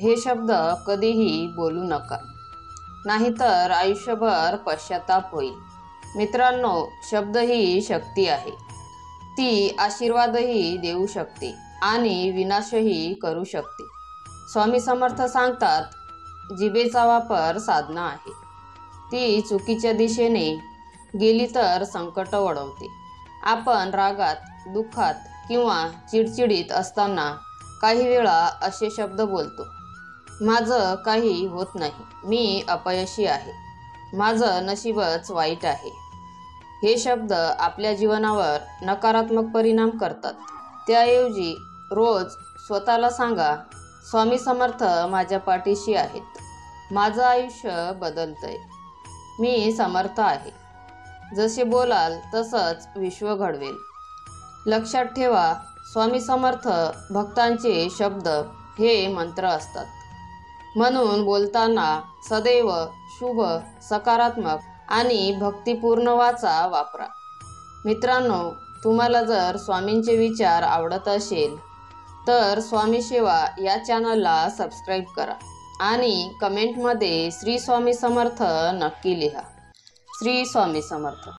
हे शब्द कधीही बोलू नका, नाहीतर आयुष्यभर पश्चाताप होईल। मित्रांनो, शब्द ही शक्ती आहे। ती आशीर्वादही देऊ शकते आणि विनाशही करू शकते। स्वामी समर्थ सांगतात, जिभेचा वापर साधना आहे। ती चुकीच्या दिशेने गेली तर संकट ओढवते। आपण रागात, दुःखात किंवा चिडचिडीत असताना काही वेळा असे शब्द बोलतो, माझं काही होत नाही, मी अपयशी आहे, माझं नशीबच वाईट आहे। हे शब्द आपल्या जीवनावर नकारात्मक परिणाम करतात। त्याऐवजी रोज स्वतःला सांगा, स्वामी समर्थ माझ्या पाठीशी आहेत, माझं आयुष्य बदलतंय, मी समर्थ आहे। जसे बोलाल तसंच विश्व घडवेल। लक्षात ठेवा, स्वामी समर्थ भक्तांचे शब्द हे मंत्र असतात। म्हणून बोलताना सदैव शुभ, सकारात्मक आणि भक्तिपूर्ण वाचा वापरा। मित्रांनो, तुम्हाला जर स्वामींचे विचार आवडत असेल तर स्वामी सेवा या चॅनलला सबस्क्राईब करा आणि कमेंटमध्ये श्री स्वामी समर्थ नक्की लिहा। श्री स्वामी समर्थ।